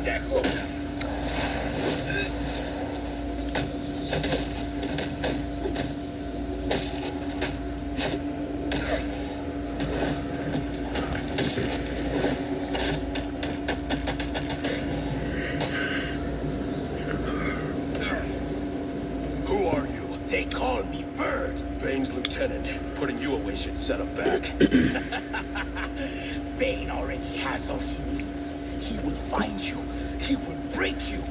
pendejo. Who are you? They call me Bird. Bane's lieutenant. Putting you away should set him back. Bane already has all he needs. He will find you. He will break you.